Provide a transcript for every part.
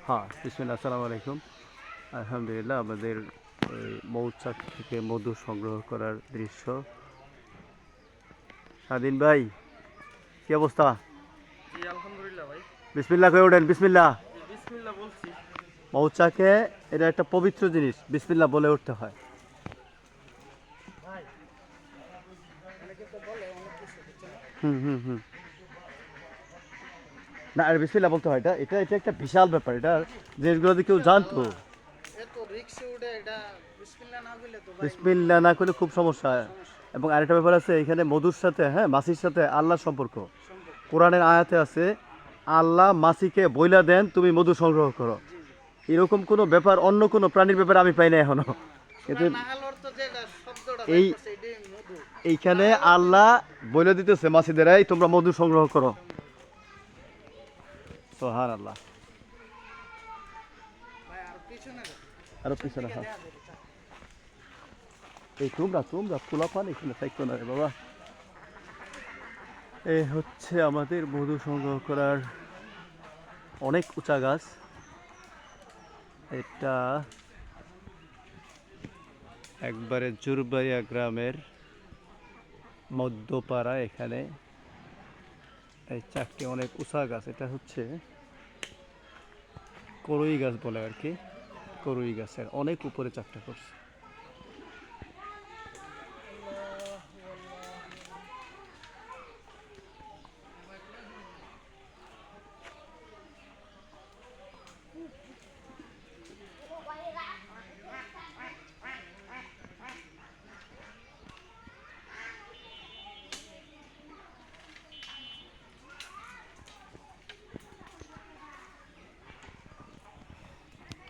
হ্যাঁ, বিসমিল্লাহ, আসসালামু আলাইকুম। আলহামদুলিল্লাহ, আমাদের এই মৌচাক থেকে মধু সংগ্রহ করার দৃশ্য। স্বাধীন ভাই, কি অবস্থা? জি আলহামদুলিল্লাহ ভাই। বিসমিল্লাহ কয়ে ওঠেন, বিসমিল্লাহ। জি বিসমিল্লাহ বলছি। মৌচাকে এটা একটা পবিত্র জিনিস, বিসমিল্লাহ বলে উঠতে হয়। ভাই অনেকে তো বলে অনেক কিছু বুঝছেন। হুম হুম হুম। না, আর বিসমিল্লাহ বলতে হয়। এটা এটা এটা একটা বিশাল ব্যাপার। এটা জিনিসগুলো যদি কেউ জানতো, এত রিক্সে উঠে এটা বিসমিল্লাহ না বললে তো ভাই বিসমিল্লাহ না করলে খুব সমস্যা হয়। সমস্যা এবং আরেকটা ব্যাপার আছে, এখানে মধুর সাথে, হ্যাঁ, মাছির সাথে আল্লাহর সম্পর্ক। সম্পর্ক। কোরআনের আয়াতে আছে, আল্লাহ মাছিকে বইলা দেন তুমি মধু সংগ্রহ করো। জি জি। এরকম কোনো ব্যাপার অন্য কোনো প্রাণীর ব্যাপারে আমি পাই না এখনো। না সুরা কিন্তু নাহাল অর্থ যেটা শব্দটা এই বাইর করছে এটাই মধু। এইখানে নাহাল অর্থই আল্লাহ মধু বলে দিতেছে মাছিদের, এই তোমরা মধু সংগ্রহ করো। সংগ্রহ করে। সুবহান আল্লাহ। ভাই আর পিছনে যাও। আরো পিছন পিছনে, থেকে হ্যাঁ। দেখা যাবে চা। এই তোমরা খোলা পান এখানে থাকতো না রে বাবা। এই হচ্ছে আমাদের মধু সংগ্রহ করার অনেক উঁচা গাছ। এটা একবারে জুরবাড়িয়া গ্রামের মধ্যপাড়া। এখানে এই চারটি অনেক উঁচা গাছ। এটা হচ্ছে করই গাছ বলে আর কি। করই গাছের অনেক উপরে চারটা করছে। আল্লাহু আল্লাহু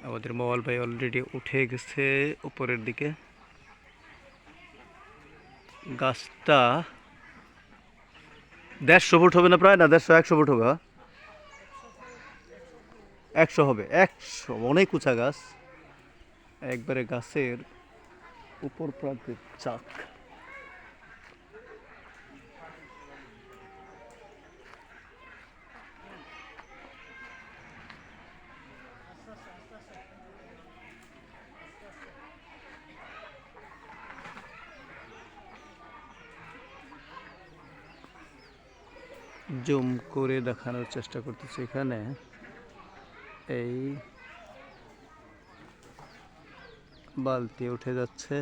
আমাদের মোবাইল ভাই অলরেডি উঠে গেছে উপরের দিকে। গাছটা 150 ফুট হবে না, প্রায় না, 150 100 ফুট হবে, হ্যাঁ? 100 ফুট 100 ফুট 100 হবে, 100, অনেক উঁচা গাছ। একবারে গাছের উপর প্রান্তের চাক। আস্তে আস্তে আস্তে আস্তে আস্তে আস্তে। জুম করে দেখানোর চেষ্টা করতেছি। এখানে এই বালতি উঠে যাচ্ছে।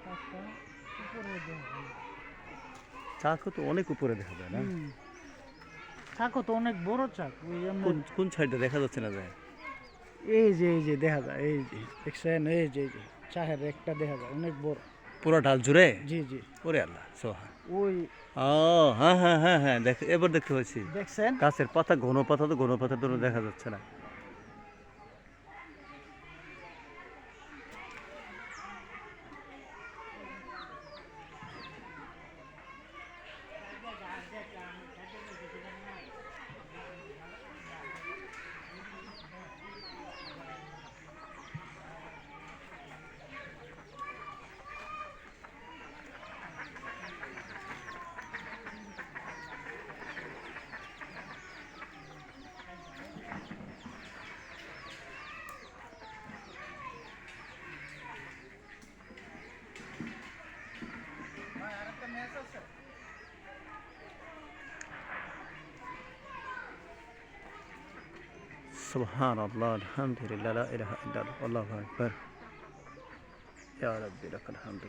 চাকটা উপরে দেখা যায়। চাকও তো অনেক উপরে দেখা যায় না? চাকও তো অনেক বড় চাক ওই জন্য। কোন কোন সাইডে দেখা যাচ্ছে না যায়? এই যে দেখা যায়, এই যে দেখছেন, এই যে চাহের একটা দেখা যায় অনেক বড়। পুরো ঢাল জুড়ে? জি জি। ওরে আল্লাহ, সোহা। ওই ও, হ্যাঁ হ্যাঁ হ্যাঁ হ্যাঁ, এবার দেখতে পাচ্ছি। দেখছেন। গাছের পাতা, ঘন পাতা, তো ঘন পাতা তো দেখা যাচ্ছে না। ভাই আরেকটা ম্যাচ আছে। সুবহান আল্লাহ, আলহামদুলিল্লাহ, লা ইলাহা ইল্লাল্লাহ, আল্লাহু আকবার। ইয়া রাব্বি লাকাল হামদু।